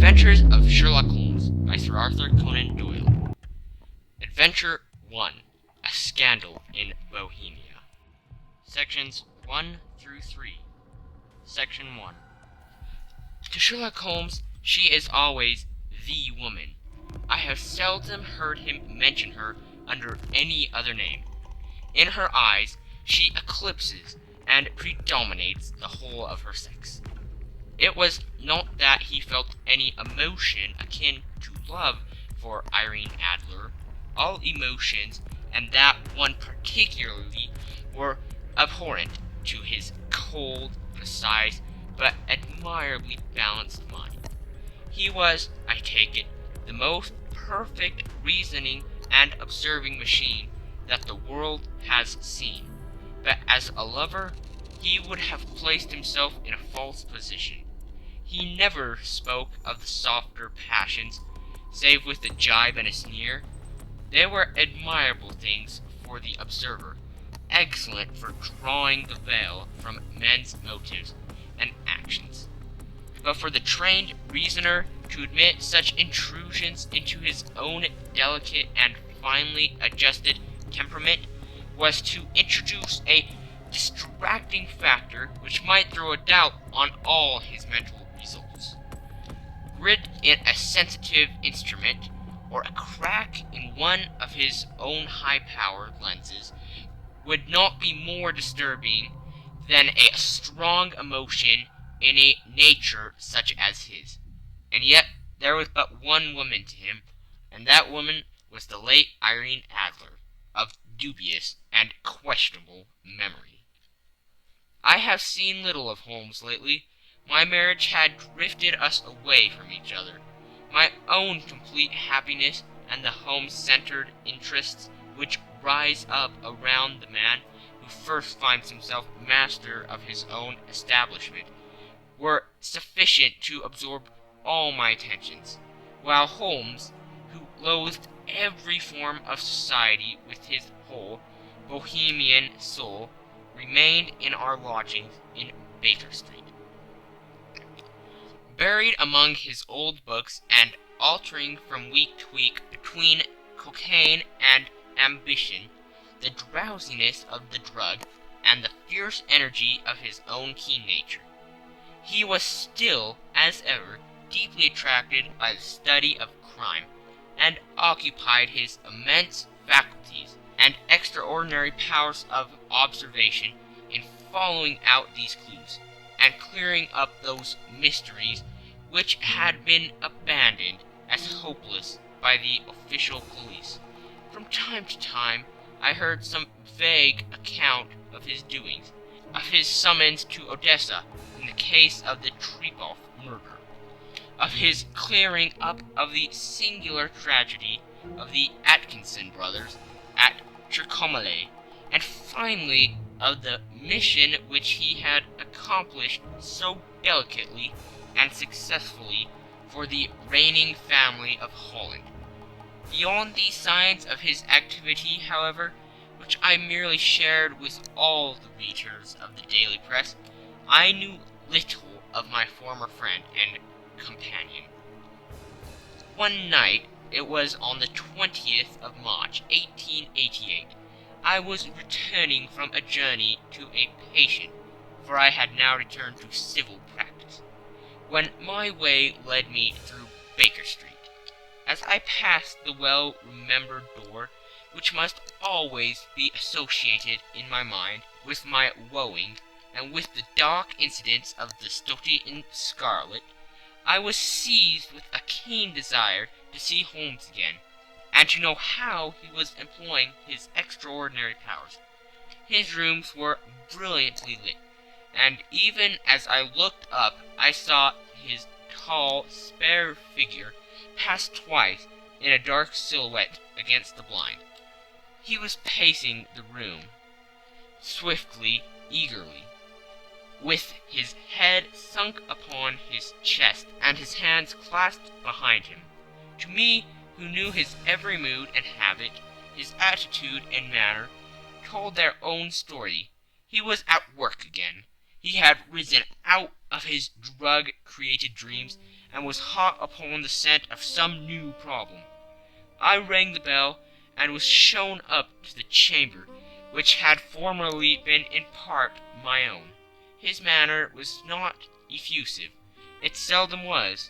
Adventures of Sherlock Holmes by Sir Arthur Conan Doyle. Adventure 1. A Scandal in Bohemia. Sections 1 through 3. Section 1. To Sherlock Holmes, she is always the woman. I have seldom heard him mention her under any other name. In her eyes, she eclipses and predominates the whole of her sex. It was not that he felt any emotion akin to love for Irene Adler. All emotions, and that one particularly, were abhorrent to his cold, precise, but admirably balanced mind. He was, I take it, the most perfect reasoning and observing machine that the world has seen. But as a lover, he would have placed himself in a false position. He never spoke of the softer passions, save with a jibe and a sneer. They were admirable things for the observer, excellent for drawing the veil from men's motives and actions. But for the trained reasoner to admit such intrusions into his own delicate and finely adjusted temperament was to introduce a distracting factor which might throw a doubt on all his mental results. Grit in a sensitive instrument, or a crack in one of his own high-powered lenses, would not be more disturbing than a strong emotion in a nature such as his. And yet there was but one woman to him, and that woman was the late Irene Adler, of dubious and questionable memory. I have seen little of Holmes lately. My marriage had drifted us away from each other. My own complete happiness and the home-centered interests which rise up around the man who first finds himself master of his own establishment were sufficient to absorb all my attentions, while Holmes, who loathed every form of society with his whole Bohemian soul, remained in our lodgings in Baker Street. Buried among his old books and altering from week to week between cocaine and ambition, the drowsiness of the drug, and the fierce energy of his own keen nature, he was still, as ever, deeply attracted by the study of crime, and occupied his immense faculties and extraordinary powers of observation in following out these clues, and clearing up those mysteries which had been abandoned as hopeless by the official police. From time to time I heard some vague account of his doings, of his summons to Odessa in the case of the Trepov murder, of his clearing up of the singular tragedy of the Atkinson brothers at Tyrcomele, and finally of the mission which he had accomplished so delicately and successfully for the reigning family of Holland. Beyond these signs of his activity, however, which I merely shared with all the readers of the daily press, I knew little of my former friend and companion. One night, it was on the 20th of March, 1888, I was returning from a journey to a patient, for I had now returned to civil practice, when my way led me through Baker Street. As I passed the well-remembered door, which must always be associated in my mind with my wooing, and with the dark incidents of the Stoty and Scarlet, I was seized with a keen desire to see Holmes again, and to know how he was employing his extraordinary powers. His rooms were brilliantly lit, and even as I looked up, I saw his tall, spare figure pass twice in a dark silhouette against the blind. He was pacing the room, swiftly, eagerly, with his head sunk upon his chest and his hands clasped behind him. To me, who knew his every mood and habit, his attitude and manner, told their own story. He was at work again. He had risen out of his drug-created dreams, and was hot upon the scent of some new problem. I rang the bell, and was shown up to the chamber, which had formerly been in part my own. His manner was not effusive. It seldom was,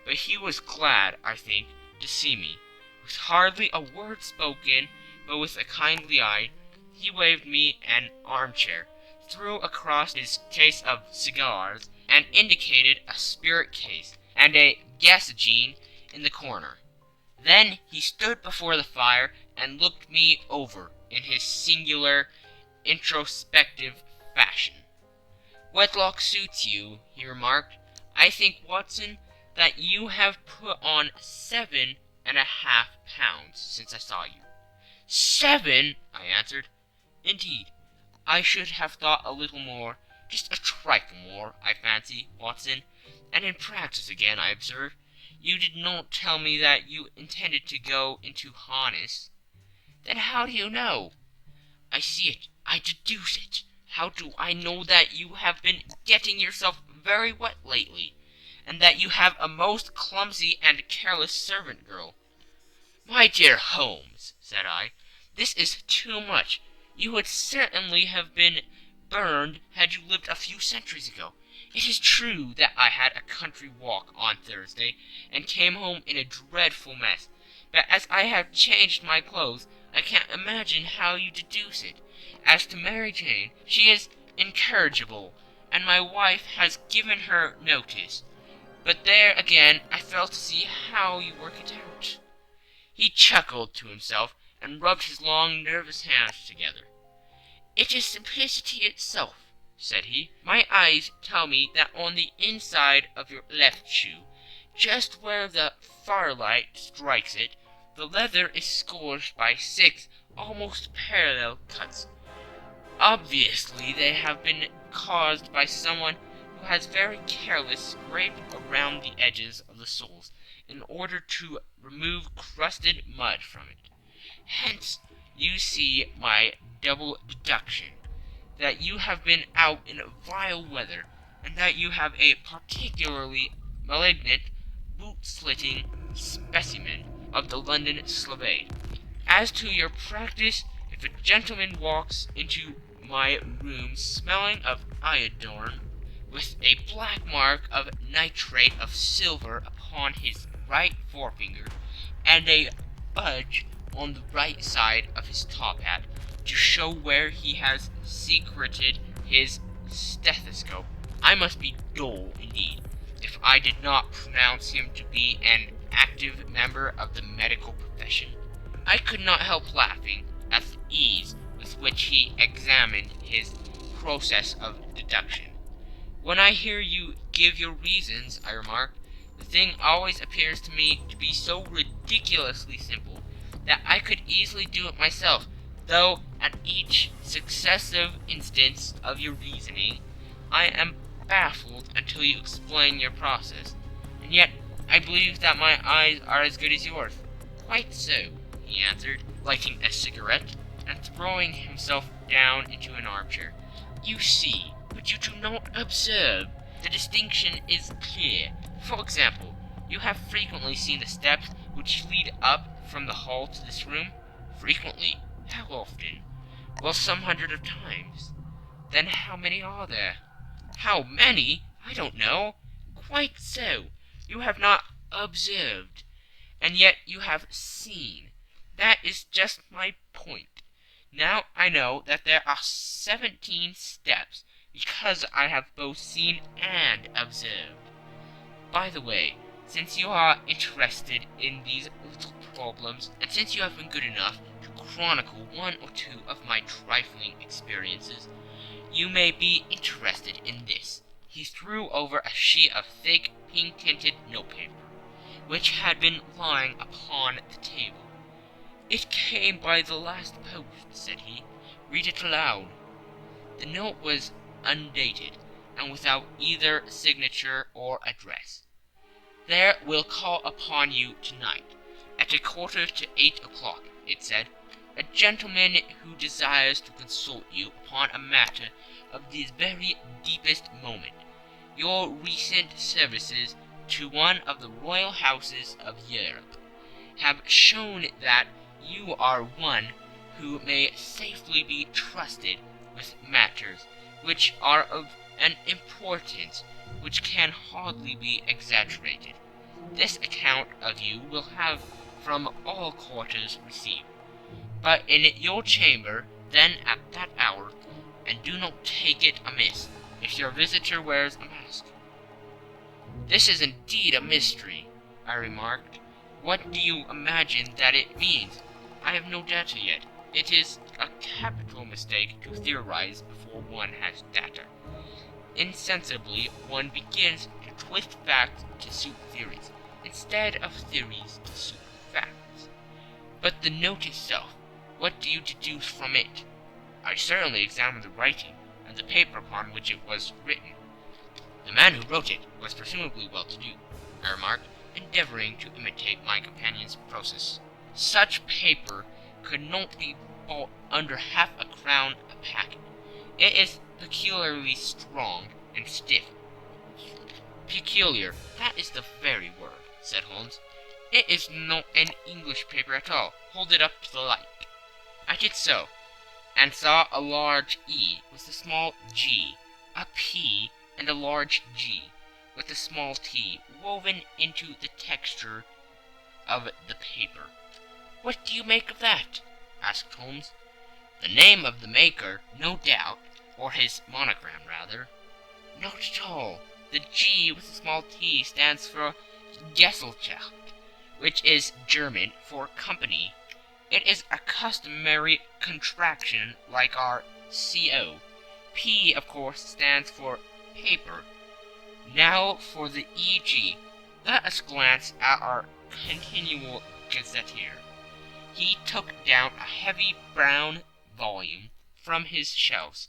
but he was glad, I think, to see me. With hardly a word spoken, but with a kindly eye, he waved me an armchair, threw across his case of cigars, and indicated a spirit case and a gasogene in the corner. Then he stood before the fire and looked me over in his singular, introspective fashion. "Wedlock suits you," he remarked. "I think, Watson, that you have put on 7.5 pounds since I saw you." "7!" I answered. "Indeed, I should have thought a little more, just a trifle more, I fancy, Watson. And in practice again, I observe. You did not tell me that you intended to go into harness." "Then how do you know?" "I see it, I deduce it. How do I know that you have been getting yourself very wet lately, and that you have a most clumsy and careless servant girl?" "My dear Holmes," said I, "this is too much. You would certainly have been burned had you lived a few centuries ago. It is true that I had a country walk on Thursday, and came home in a dreadful mess, but as I have changed my clothes, I can't imagine how you deduce it. As to Mary Jane, she is incorrigible, and my wife has given her notice. But there again I fail to see how you work it out." He chuckled to himself, and rubbed his long, nervous hands together. "It is simplicity itself," said he. "My eyes tell me that on the inside of your left shoe, just where the firelight strikes it, the leather is scourged by 6 almost parallel cuts. Obviously they have been caused by someone who has very carelessly scraped around the edges of the soles in order to remove crusted mud from it. Hence you see my double deduction, that you have been out in vile weather, and that you have a particularly malignant, boot-slitting specimen of the London Slave. As to your practice, if a gentleman walks into my room smelling of iodine, with a black mark of nitrate of silver upon his right forefinger, and a budge on the right side of his top hat, to show where he has secreted his stethoscope, I must be dull indeed, if I did not pronounce him to be an active member of the medical profession." I could not help laughing at the ease with which he examined his process of deduction. "When I hear you give your reasons," I remarked, "the thing always appears to me to be so ridiculously simple that I could easily do it myself, though at each successive instance of your reasoning I am baffled until you explain your process. And yet I believe that my eyes are as good as yours." "Quite so," he answered, lighting a cigarette, and throwing himself down into an armchair. "You see, but you do not observe. The distinction is clear. For example, you have frequently seen the steps which lead up from the hall to this room?" "Frequently." "How often?" "Well, some hundred of times." "Then how many are there?" "How many? I don't know." "Quite so. You have not observed, and yet you have seen. That is just my point. Now I know that there are 17 steps, because I have both seen and observed. By the way, since you are interested in these little problems, and since you have been good enough to chronicle one or two of my trifling experiences, you may be interested in this." He threw over a sheet of thick, pink-tinted notepaper, which had been lying upon the table. "It came by the last post," said he. "Read it aloud." The note was undated, and without either signature or address. "There will call upon you tonight, at 7:45, it said, "a gentleman who desires to consult you upon a matter of the very deepest moment. Your recent services to one of the royal houses of Europe have shown that you are one who may safely be trusted with matters which are of an importance which can hardly be exaggerated. This account of you will have from all quarters received, but in your chamber then at that hour, and do not take it amiss if your visitor wears a mask. This is indeed a mystery, I remarked. What do you imagine that it means? I have no data yet. It is a capital mistake to theorize before one has data. Insensibly, one begins to twist facts to suit theories, instead of theories to suit facts. But the note itself, what do you deduce from it? I certainly examined the writing, and the paper upon which it was written. The man who wrote it was presumably well-to-do, I remarked, endeavoring to imitate my companion's process. Such paper could not be bought under half a crown a packet. It is peculiarly strong and stiff. Peculiar, that is the very word, said Holmes. It is not an English paper at all. Hold it up to the light. I did so, and saw a large E with a small g, a P, and a large G with a small t woven into the texture of the paper. What do you make of that? Asked Holmes. The name of the maker, no doubt, or his monogram, rather. Not at all. The G with a small t stands for Gesellschaft, which is German for company. It is a customary contraction like our CO. P, of course, stands for paper. Now for the EG. Let us glance at our continual gazetteer. He took down a heavy brown volume from his shelves.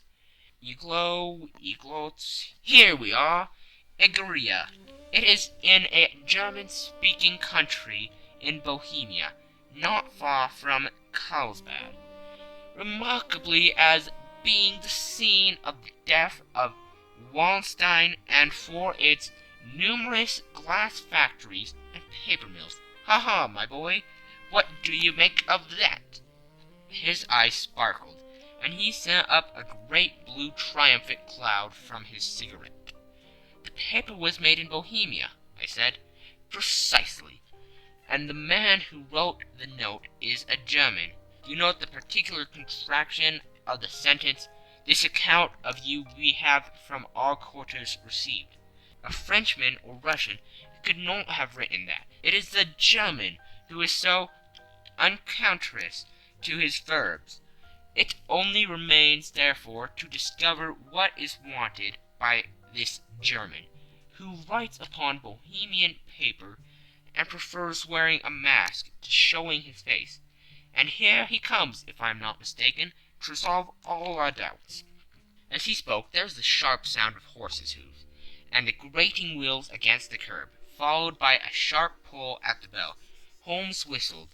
Eglots. Here we are. Egeria. It is in a German-speaking country in Bohemia, not far from Carlsbad, remarkably as being the scene of the death of Wallenstein, and for its numerous glass factories and paper mills. Ha ha, my boy, what do you make of that? His eyes sparkled, and he sent up a great blue triumphant cloud from his cigarette. The paper was made in Bohemia, I said. Precisely. And the man who wrote the note is a German. You note the particular contraction of the sentence, this account of you we have from all quarters received. A Frenchman or Russian could not have written that. It is the German who is so unconscious to his verbs. It only remains, therefore, to discover what is wanted by this German, who writes upon Bohemian paper and prefers wearing a mask to showing his face. And here he comes, if I am not mistaken, to resolve all our doubts. As he spoke, there was the sharp sound of horses' hoofs, and the grating wheels against the curb, followed by a sharp pull at the bell. Holmes whistled.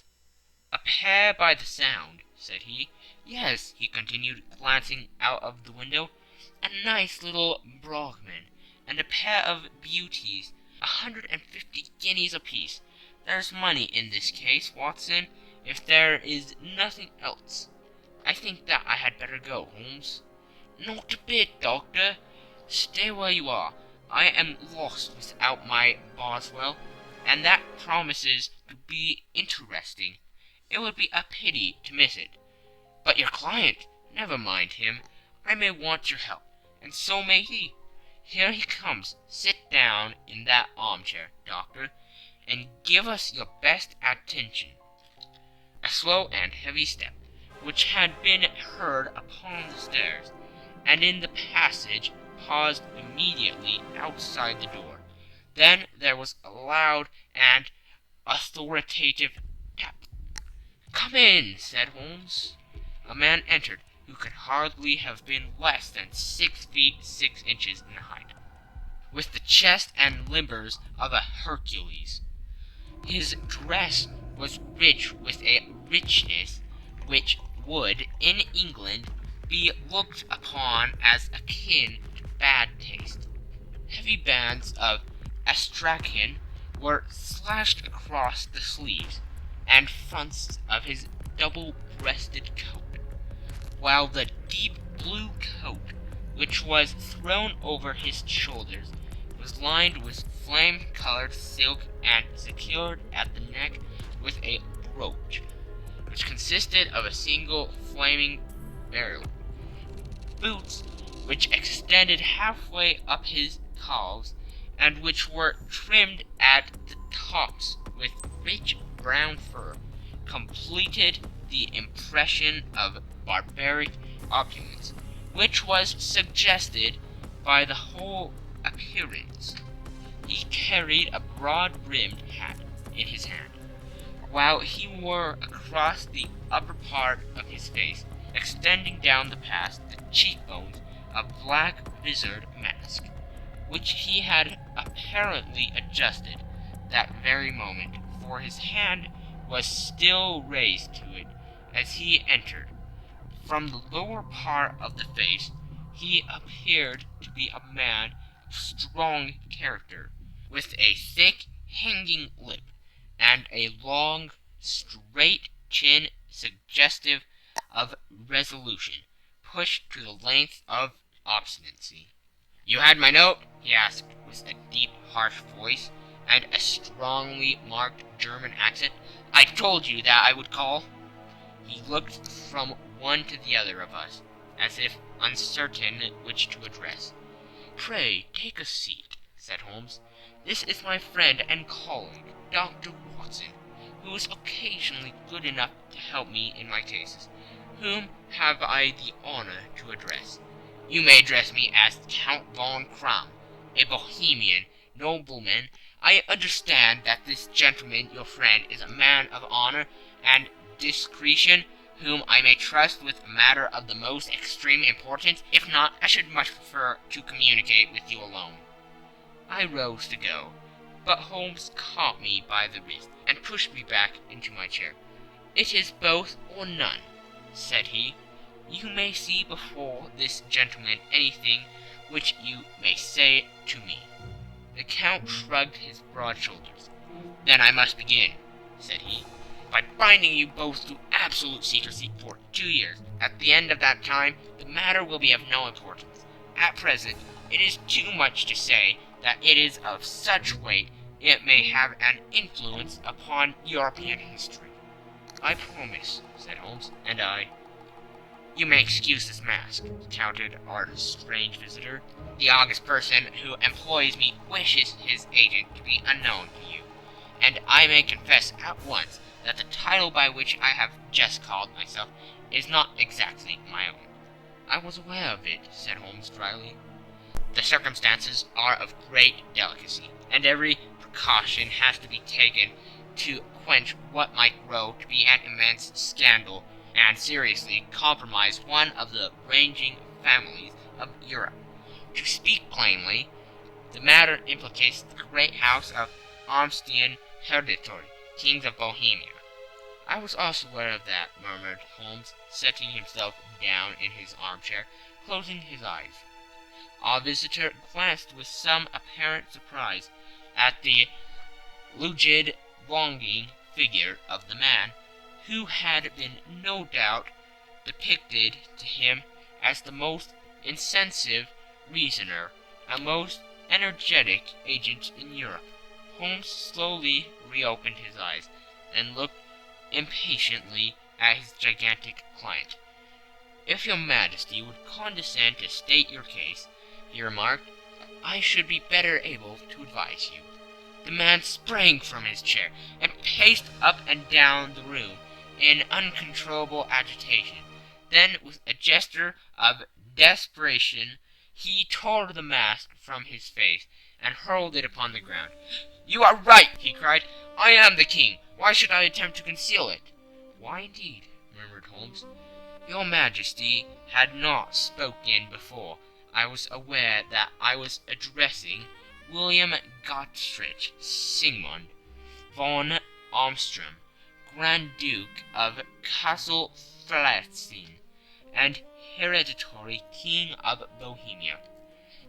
A pair by the sound, said he. Yes, he continued, glancing out of the window, a nice little Brahmin, and a pair of beauties, 150 guineas apiece. There's money in this case, Watson, if there is nothing else. I think that I had better go, Holmes. Not a bit, Doctor. Stay where you are. I am lost without my Boswell, and that promises to be interesting. It would be a pity to miss it. But your client, never mind him. I may want your help, and so may he. Here he comes. Sit down in that armchair, Doctor, and give us your best attention. A slow and heavy step, which had been heard upon the stairs, and in the passage, paused immediately outside the door. Then there was a loud and authoritative tap. "Come in," said Holmes. A man entered, who could hardly have been less than 6 feet 6 inches in height, with the chest and limbers of a Hercules. His dress was rich with a richness which would, in England, be looked upon as akin to bad taste. Heavy bands of astrakhan were slashed across the sleeves and fronts of his double-breasted coat, while the deep blue coat, which was thrown over his shoulders, was lined with flame-colored silk and secured at the neck with a brooch, which consisted of a single flaming beryl. Boots, which extended halfway up his calves, and which were trimmed at the tops with rich brown fur, completed the impression of barbaric opulence, which was suggested by the whole appearance. He carried a broad-brimmed hat in his hand, while he wore across the upper part of his face, extending down the past the cheekbones, a black visored mask, which he had apparently adjusted that very moment, for his hand was still raised to it as he entered. From the lower part of the face he appeared to be a man of strong character, with a thick hanging lip, and a long, straight chin suggestive of resolution, pushed to the length of obstinacy. "You had my note?" he asked, with a deep, harsh voice, and a strongly marked German accent. "I told you that I would call." He looked from one to the other of us, as if uncertain which to address. "Pray take a seat," said Holmes. "This is my friend and colleague, Dr. Watson, who is occasionally good enough to help me in my cases. Whom have I the honor to address?" "You may address me as Count von Kramm, a Bohemian nobleman. I understand that this gentleman, your friend, is a man of honor and discretion, whom I may trust with a matter of the most extreme importance. If not, I should much prefer to communicate with you alone." I rose to go, but Holmes caught me by the wrist and pushed me back into my chair. "It is both or none," said he. "You may see before this gentleman anything which you may say to me." The Count shrugged his broad shoulders. "Then I must begin," said he, "by binding you both to absolute secrecy for 2 years. At the end of that time, the matter will be of no importance. At present, it is too much to say that it is of such weight it may have an influence upon European history." "I promise," said Holmes, "and "You may excuse this mask," countered our strange visitor. "The august person who employs me wishes his agent to be unknown to you, and I may confess at once that the title by which I have just called myself is not exactly my own." "I was aware of it," said Holmes dryly. "The circumstances are of great delicacy, and every precaution has to be taken to quench what might grow to be an immense scandal and seriously compromise one of the reigning families of Europe. To speak plainly, the matter implicates the great house of Austrian hereditary kings of Bohemia." "I was also aware of that," murmured Holmes, setting himself down in his armchair, closing his eyes. Our visitor glanced with some apparent surprise at the rigid, longing figure of the man, who had been no doubt depicted to him as the most insensitive reasoner, a most energetic agent in Europe. Holmes slowly reopened his eyes, and looked impatiently at his gigantic client. "If your Majesty would condescend to state your case," he remarked, "I should be better able to advise you." The man sprang from his chair, and paced up and down the room in uncontrollable agitation. Then, with a gesture of desperation, he tore the mask from his face and hurled it upon the ground. "You are right!" he cried. "I am the king. Why should I attempt to conceal it?" "Why, indeed?" murmured Holmes. "Your Majesty had not spoken before. I was aware that I was addressing William Gottfried Sigmund von Armstrong, Grand Duke of Castle Flatzin, and hereditary King of Bohemia."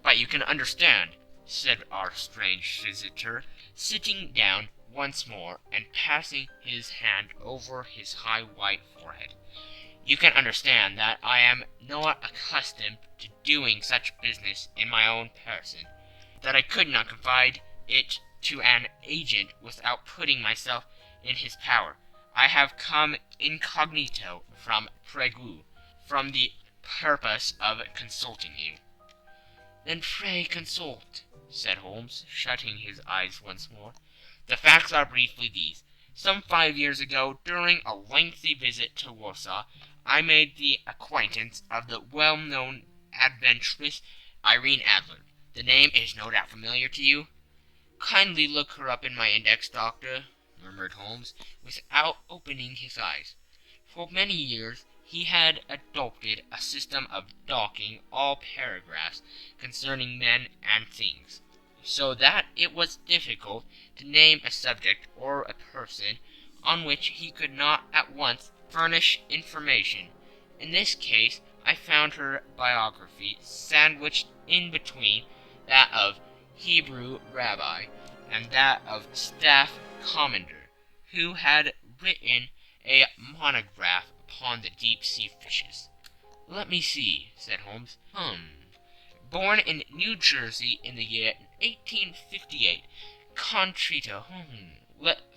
"But you can understand," said our strange visitor, sitting down once more and passing his hand over his high white forehead. "You can understand that I am not accustomed to doing such business in my own person, that I could not confide it to an agent without putting myself in his power. I have come incognito from Pregu, from the purpose of consulting you." "Then pray consult," said Holmes, shutting his eyes once more. "The facts are briefly these. Some 5 years ago, during a lengthy visit to Warsaw, I made the acquaintance of the well-known adventuress Irene Adler. The name is no doubt familiar to you?" "Kindly look her up in my index, Doctor," murmured Holmes, without opening his eyes. For many years he had adopted a system of docking all paragraphs concerning men and things, so that it was difficult to name a subject or a person on which he could not at once furnish information. In this case I found her biography sandwiched in between that of Hebrew rabbi and that of staff commander, who had written a monograph upon the deep-sea fishes. "Let me see," said Holmes. Born in New Jersey in the year 1858. Contrita.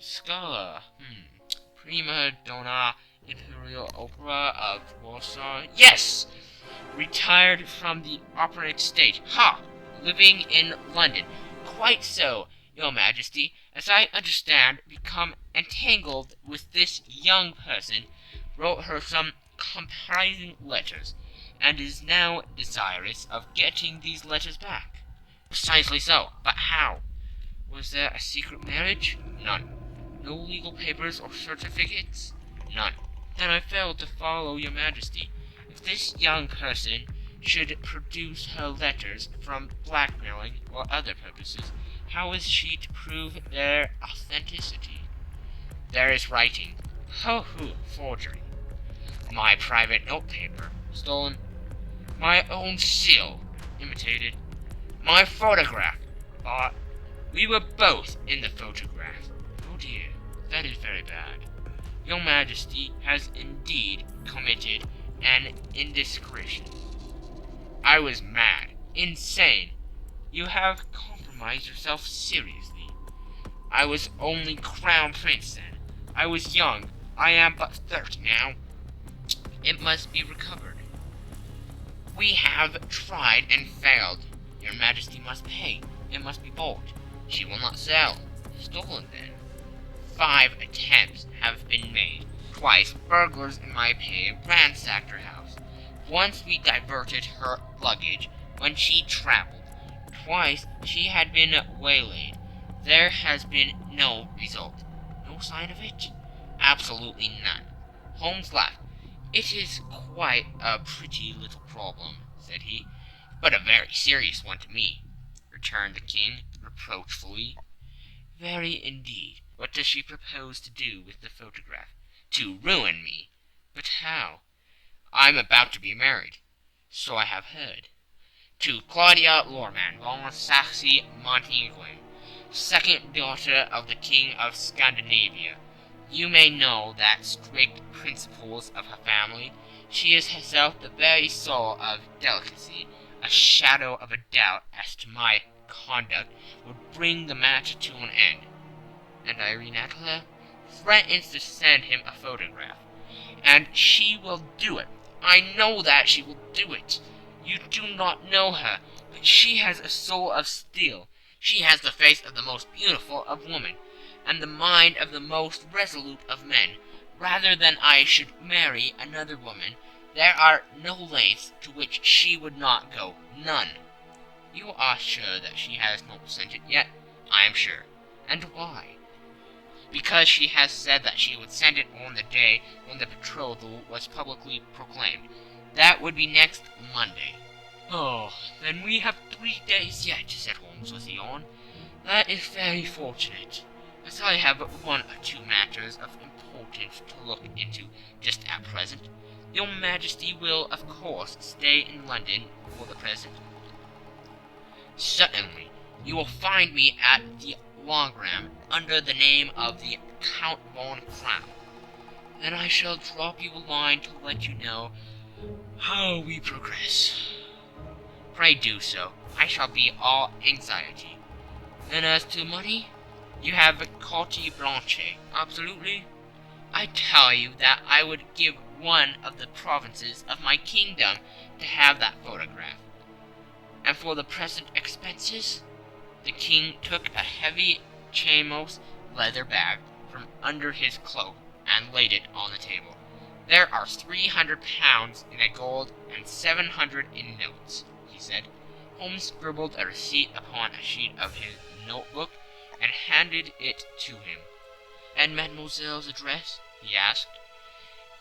Scala. Prima donna Imperial Opera of Warsaw. Yes! Retired from the operatic stage. Ha! Living in London. Quite so, Your Majesty. As I understand, become entangled with this young person, wrote her some comprising letters, and is now desirous of getting these letters back." "Precisely so. But how?" "Was there a secret marriage?" "None." "No legal papers or certificates?" "None." "Then I fail to follow, Your Majesty. If this young person should produce her letters from blackmailing or other purposes, how is she to prove their authenticity?" "There is writing." Forgery." "My private notepaper." "Stolen." "My own seal." "Imitated." "My photograph." "Bought." "We were both in the photograph." "Oh dear, that is very bad. Your Majesty has indeed committed an indiscretion." "I was mad, insane." "You have compromised yourself seriously." "I was only Crown Prince then. I was young. I am but 30 now." "It must be recovered." "We have tried and failed. Your Majesty must pay. It must be bought." "She will not sell." "Stolen then." 5 attempts have been made. Twice burglars in my pay ransacked her house. Once we diverted her luggage when she traveled. Twice she had been waylaid. There has been no result. "No sign of it?" "Absolutely none." Holmes laughed. "It is quite a pretty little problem," said he. "But a very serious one to me," returned the king, reproachfully. "Very indeed. What does she propose to do with the photograph?" "To ruin me." "But how?" "I'm about to be married." "So I have heard." "To Claudia Lorman von Saxe-Montague, second daughter of the King of Scandinavia. You may know the strict principles of her family. She is herself the very soul of delicacy. A shadow of a doubt as to my conduct would bring the matter to an end." "And Irene Adler?" "Threatens to send him a photograph. And she will do it. I know that she will do it. You do not know her, but she has a soul of steel. She has the face of the most beautiful of women, and the mind of the most resolute of men. Rather than I should marry another woman, there are no lengths to which she would not go. None." "You are sure that she has not sent it yet?" "I am sure." "And why?" "Because she has said that she would send it on the day when the betrothal was publicly proclaimed. That would be next Monday." "Oh, then we have 3 days yet," said Holmes with a yawn. "That is very fortunate, as I have 1 or 2 matters of importance to look into just at present. Your Majesty will, of course, stay in London for the present?" "Certainly. You will find me at the Logram under the name of the Count von Crown. Then I shall drop you a line to let you know how we progress. Pray do so. I shall be all anxiety. Then as to money, you have carte blanche. Absolutely. I tell you that I would give one of the provinces of my kingdom to have that photograph. And for the present expenses, the king took a heavy chamos leather bag from under his cloak and laid it on the table. There are 300 pounds in gold and 700 in notes, he said. Holmes scribbled a receipt upon a sheet of his notebook and handed it to him. And mademoiselle's address, he asked,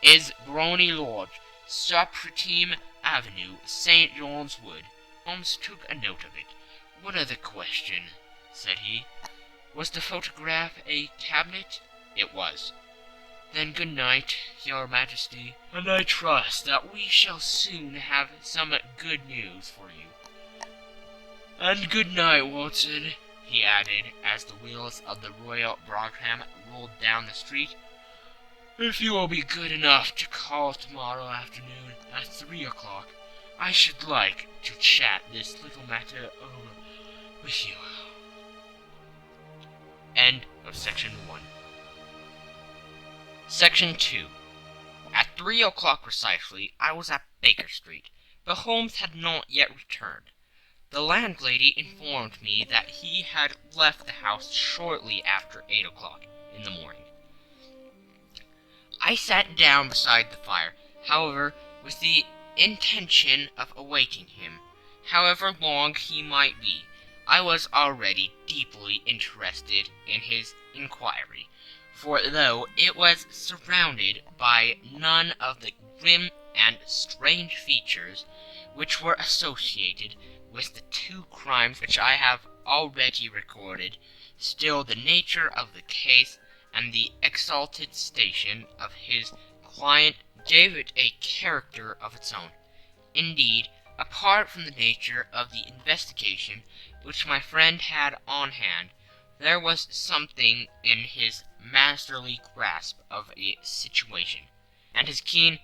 is Brony Lodge, Supretime Avenue, St. John's Wood. Holmes took a note of it. What other question? Said he. Was the photograph a cabinet? It was. Then good night, your majesty, and I trust that we shall soon have some good news for you. And good night, Watson, he added, as the wheels of the Royal Brougham rolled down the street. If you will be good enough to call tomorrow afternoon at 3 o'clock, I should like to chat this little matter over with you. End of Section 1. Section 2. At 3 o'clock precisely, I was at Baker Street, but Holmes had not yet returned. The landlady informed me that he had left the house shortly after 8 o'clock in the morning. I sat down beside the fire, however, with the intention of awaiting him. However long he might be, I was already deeply interested in his inquiry, for though it was surrounded by none of the grim and strange features which were associated with the 2 crimes which I have already recorded, still the nature of the case and the exalted station of his client gave it a character of its own. Indeed, apart from the nature of the investigation which my friend had on hand, there was something in his masterly grasp of a situation, and his keen,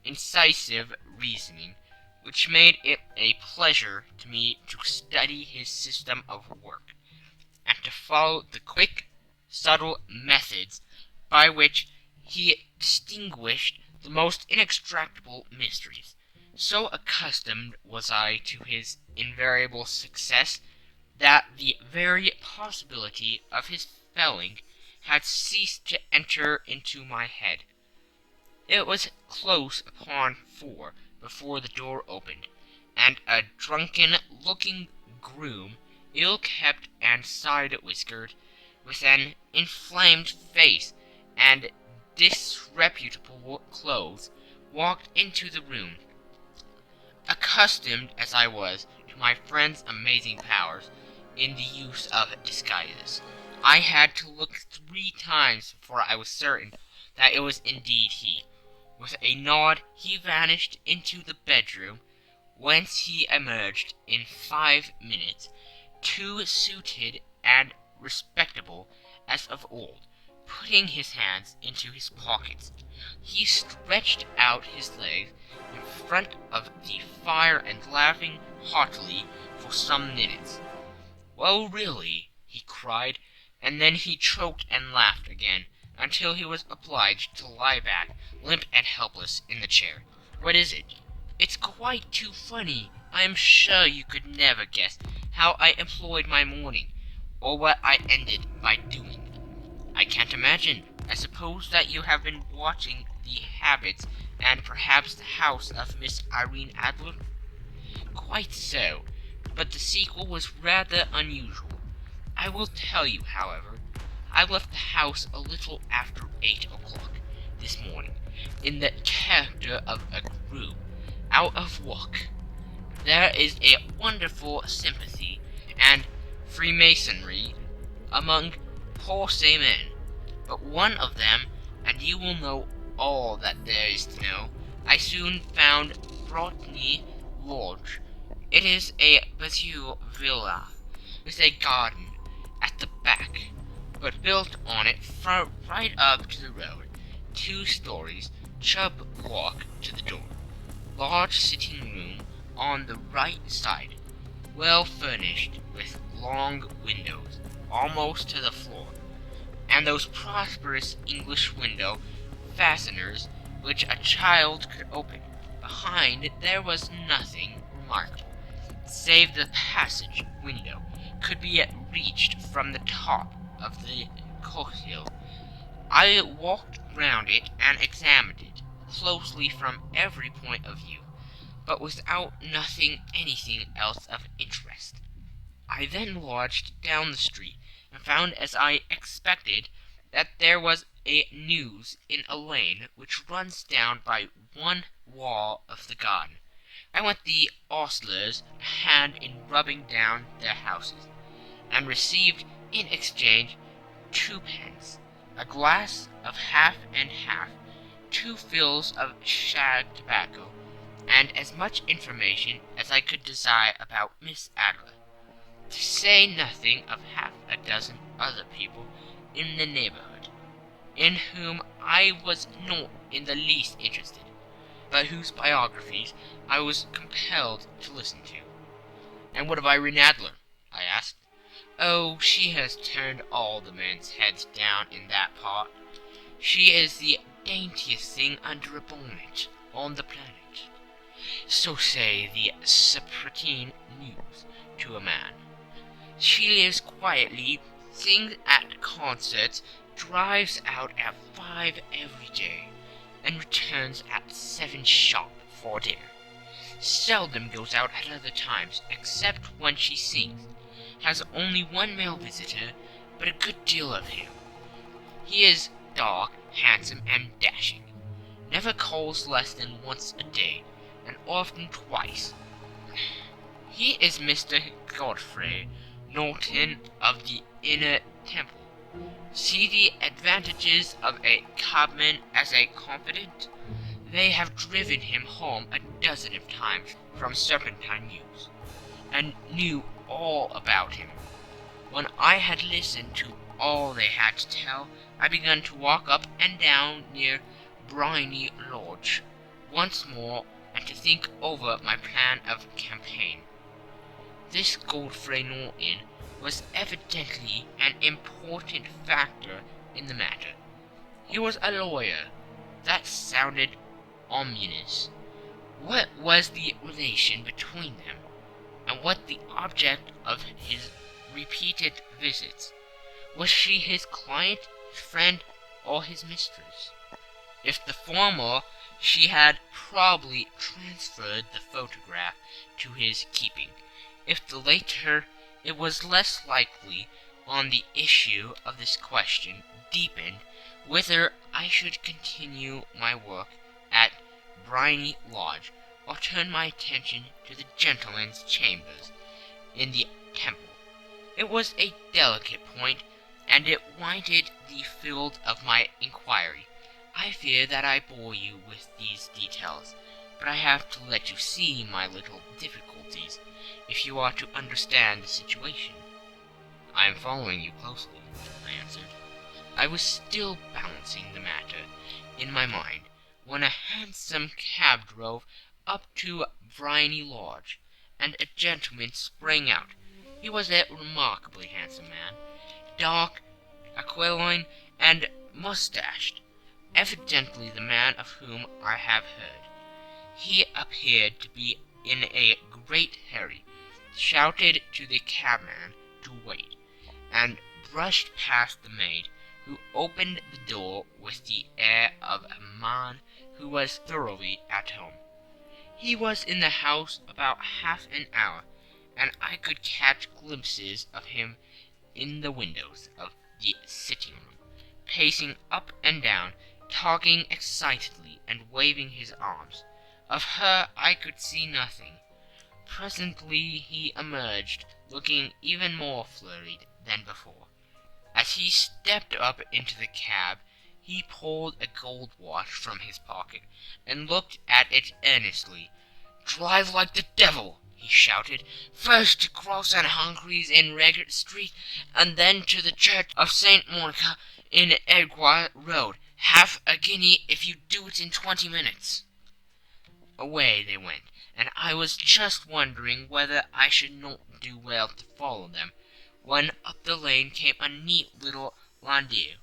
incisive reasoning, which made it a pleasure to me to study his system of work, and to follow the quick, subtle methods by which he distinguished the most inextricable mysteries. So accustomed was I to his invariable success, that the very possibility of his failing had ceased to enter into my head. It was close upon 4 before the door opened, and a drunken-looking groom, ill-kept and side-whiskered, with an inflamed face and disreputable clothes, walked into the room. Accustomed as I was to my friend's amazing powers in the use of disguises, I had to look 3 times before I was certain that it was indeed he. With a nod he vanished into the bedroom, whence he emerged in 5 minutes, too suited and respectable as of old. Putting his hands into his pockets, he stretched out his legs in front of the fire and laughing heartily for some minutes. Well, really, he cried, and then he choked and laughed again, until he was obliged to lie back, limp and helpless, in the chair. What is it? It's quite too funny. I am sure you could never guess how I employed my morning, or what I ended by doing. I can't imagine. I suppose that you have been watching the habits and perhaps the house of Miss Irene Adler? Quite so, but the sequel was rather unusual. I will tell you, however. I left the house a little after 8 o'clock this morning, in the character of a groom, out of work. There is a wonderful sympathy and freemasonry among poor men, but one of them, and you will know all that there is to know, I soon found Brotny Lodge. It is a Bazille villa, with a garden at the back, but built on it right up to the road, 2 stories, Chubb walk to the door. Large sitting room on the right side, well furnished with long windows almost to the floor, and those prosperous English window fasteners which a child could open. Behind there was nothing remarkable, save the passage window could be reached from the top of the courtyard. I walked round it and examined it closely from every point of view, but without nothing anything else of interest. I then lodged down the street, and found, as I expected, that there was a news in a lane which runs down by one wall of the garden. I went the ostlers a hand in rubbing down their houses, and received in exchange 2 pence, a glass of half and half, 2 fills of shag tobacco, and as much information as I could desire about Miss Adler, to say nothing of half a dozen other people in the neighborhood, in whom I was not in the least interested, but whose biographies I was compelled to listen to. "And what of Irene Adler?" I asked. "Oh, she has turned all the men's heads down in that part. She is the daintiest thing under a bonnet on the planet. So say the Sappratine News to a man. She lives quietly, sings at concerts, drives out at 5 every day, and returns at 7 sharp for dinner. Seldom goes out at other times, except when she sings. Has only 1 male visitor, but a good deal of him. He is dark, handsome, and dashing. Never calls less than once a day, and often twice. He is Mr. Godfrey Norton of the Inner Temple. See the advantages of a cabman as a confidant? They have driven him home a dozen of times from Serpentine Mews, and knew all about him. When I had listened to all they had to tell, I began to walk up and down near Briony Lodge once more, and to think over my plan of campaign. This Godfrey Norton was evidently an important factor in the matter. He was a lawyer. That sounded ominous. What was the relation between them, and what the object of his repeated visits? Was she his client, his friend, or his mistress? If the former, she had probably transferred the photograph to his keeping. If the latter, it was less likely, on the issue of this question deepened, whether I should continue my work at Briony Lodge, or turn my attention to the gentleman's chambers in the Temple. It was a delicate point, and it winded the field of my inquiry. I fear that I bore you with these details, but I have to let you see my little difficulties, if you are to understand the situation. "I am following you closely," I answered. I was still balancing the matter in my mind, when a hansom cab drove up to Briony Lodge, and a gentleman sprang out. He was a remarkably handsome man, dark, aquiline, and mustached, evidently the man of whom I have heard. He appeared to be in a great hurry, shouted to the cabman to wait, and brushed past the maid, who opened the door with the air of a man who was thoroughly at home. He was in the house about half an hour, and I could catch glimpses of him in the windows of the sitting-room, pacing up and down, talking excitedly and waving his arms. Of her I could see nothing. Presently he emerged, looking even more flurried than before. As he stepped up into the cab, he pulled a gold watch from his pocket, and looked at it earnestly. "Drive like the devil," he shouted. "First to Gross and Hungry's in Regent Street, and then to the Church of St. Monica in Edgware Road. Half a guinea if you do it in 20 minutes." Away they went, and I was just wondering whether I should not do well to follow them, when up the lane came a neat little landau,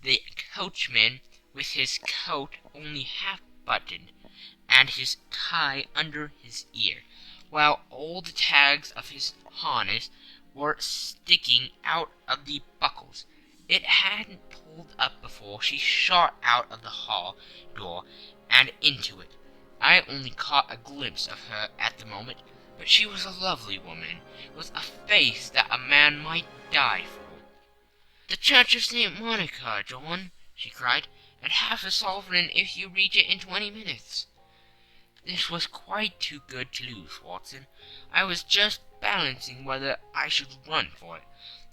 the coachman with his coat only half buttoned, and his tie under his ear, while all the tags of his harness were sticking out of the buckles. It hadn't pulled up before she shot out of the hall door and into it. I only caught a glimpse of her at the moment, but she was a lovely woman, with a face that a man might die for. "The Church of St. Monica, John," she cried, "and half a sovereign if you reach it in 20 minutes. This was quite too good to lose, Watson. I was just balancing whether I should run for it,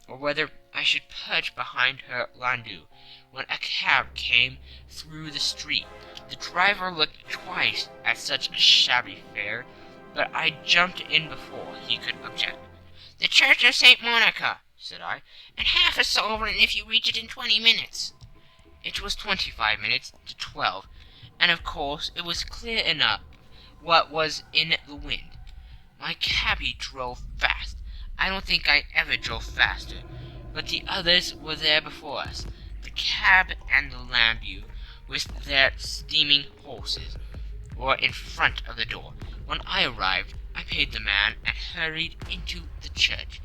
or whether I should perch behind her landau, when a cab came through the street. The driver looked twice at such a shabby fare, but I jumped in before he could object. "The Church of St. Monica," said I, "and half a sovereign if you reach it in 20 minutes. It was 25 minutes to 12, and of course it was clear enough what was in the wind. My cabby drove fast. I don't think I ever drove faster, but the others were there before us, the cab and the landau, with their steaming horses, were in front of the door. When I arrived, I paid the man and hurried into the church.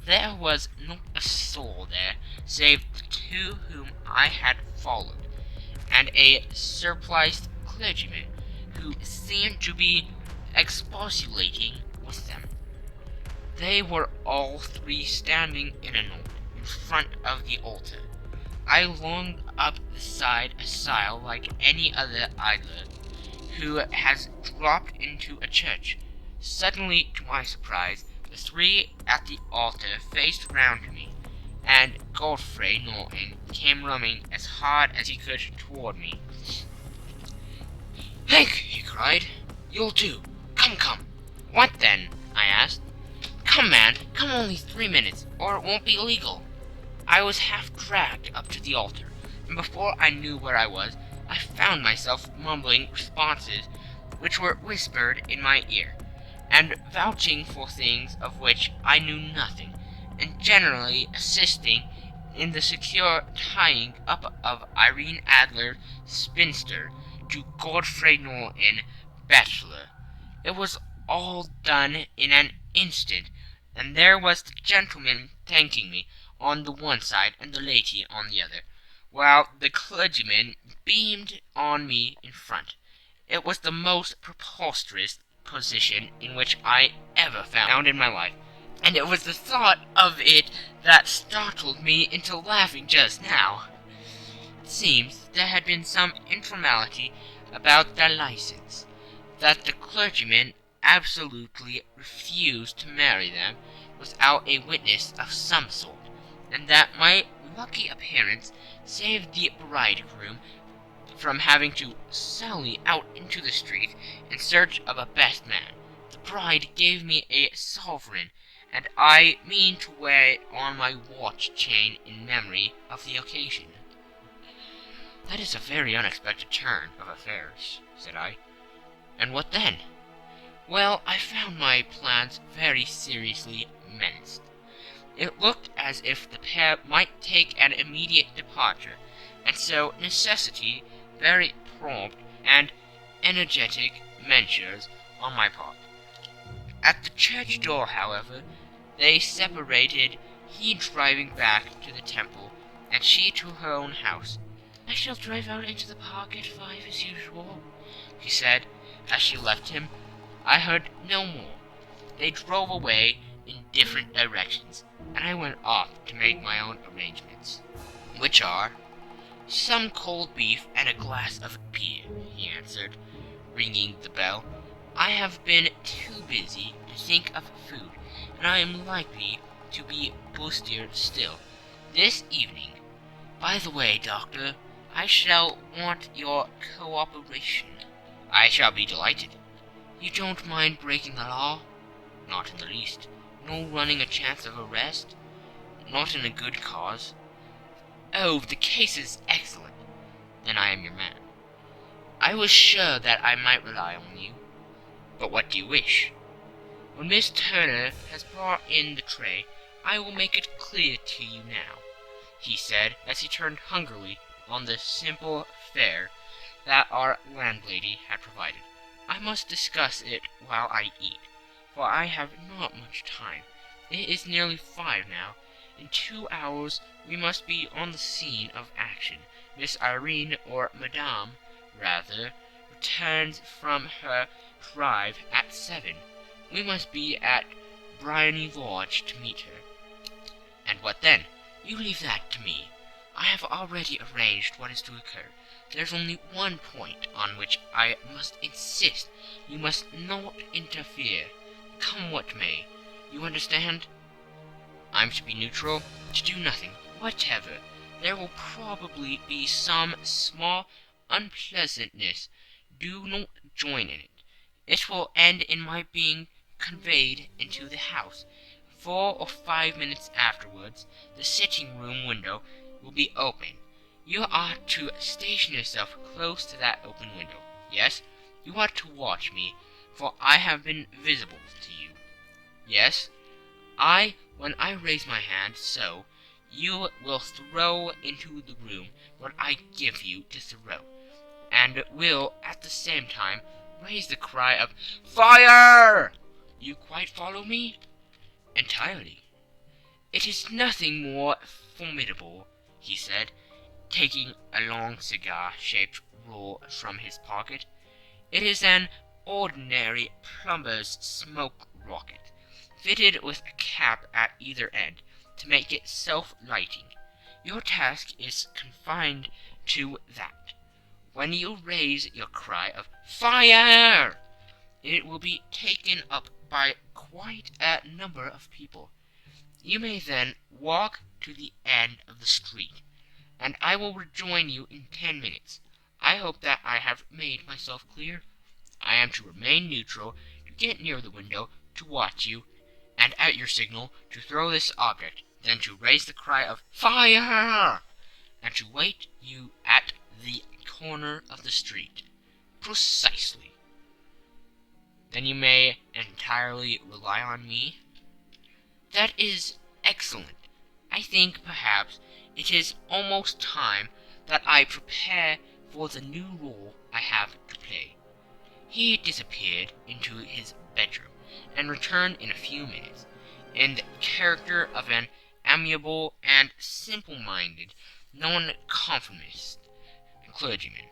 There was not a soul there, save the two whom I had followed, and a surpliced clergyman, who seemed to be expostulating with them. They were all three standing in a knot in front of the altar. I longed up the side aisle like any other idler who has dropped into a church. Suddenly, to my surprise, the three at the altar faced round to me, and Godfrey Norton came running as hard as he could toward me. "Hank," he cried, "you'll do. Come. "What then?" I asked. "Come, man, come, only 3 minutes, or it won't be legal." I was half dragged up to the altar, and before I knew where I was, I found myself mumbling responses which were whispered in my ear, and vouching for things of which I knew nothing, and generally assisting in the secure tying up of Irene Adler, spinster, to Godfrey Norton, bachelor. It was all done in an instant, and there was the gentleman thanking me on the one side and the lady on the other, while the clergyman beamed on me in front. It was the most preposterous position in which I ever found in my life, and it was the thought of it that startled me into laughing just now. It seems there had been some informality about their license, that the clergyman absolutely refused to marry them without a witness of some sort, and that my lucky appearance saved the bridegroom from having to sally out into the street in search of a best man. The bride gave me a sovereign, and I mean to wear it on my watch chain in memory of the occasion. "That is a very unexpected turn of affairs," said I. "And what then?" "Well, I found my plans very seriously menaced. It looked as if the pair might take an immediate departure, and so necessity very prompt and energetic measures on my part. At the church door, however, they separated, he driving back to the temple, and she to her own house. "I shall drive out into the park at 5 as usual," she said, as she left him. I heard no more. They drove away in different directions, and I went off to make my own arrangements, which are some cold beef and a glass of beer, he answered, ringing the bell. "I have been too busy to think of food, and I am likely to be bustier still this evening. By the way, Doctor, I shall want your cooperation." "I shall be delighted." "You don't mind breaking the law?" Not in the least. No running a chance of arrest? Not in a good cause? Oh, the case is excellent. Then I am your man. I was sure that I might rely on you. But what do you wish? When Miss Turner has brought in the tray, I will make it clear to you now, he said, as he turned hungrily on the simple fare that our landlady had provided. I must discuss it while I eat, for I have not much time. It is nearly 5 now. In 2 hours we must be on the scene of action. Miss Irene, or Madame, rather, returns from her drive at 7. We must be at Briony Lodge to meet her. And what then? You leave that to me. I have already arranged what is to occur. There's only one point on which I must insist. You must not interfere, come what may. You understand? I'm to be neutral, to do nothing whatever. There will probably be some small unpleasantness. Do not join in it. It will end in my being conveyed into the house. 4 or 5 minutes afterwards, the sitting-room window will be open. You are to station yourself close to that open window. Yes, you are to watch me, for I have been visible to you. Yes, when I raise my hand, so, you will throw into the room what I give you to throw, and will, at the same time, raise the cry of "Fire!" You quite follow me? Entirely. It is nothing more formidable, he said, taking a long cigar-shaped roll from his pocket. It is an ordinary plumber's smoke rocket, fitted with a cap at either end, to make it self-lighting. Your task is confined to that. When you raise your cry of "Fire!" it will be taken up by quite a number of people. You may then walk to the end of the street, and I will rejoin you in 10 minutes. I hope that I have made myself clear. I am to remain neutral, to get near the window, to watch you, and at your signal to throw this object, then to raise the cry of "Fire!" and to wait you at the corner of the street. Precisely. Then you may entirely rely on me? That is excellent. I think, perhaps, it is almost time that I prepare for the new role I have to play. He disappeared into his bedroom, and returned in a few minutes, in the character of an amiable and simple-minded nonconformist clergyman.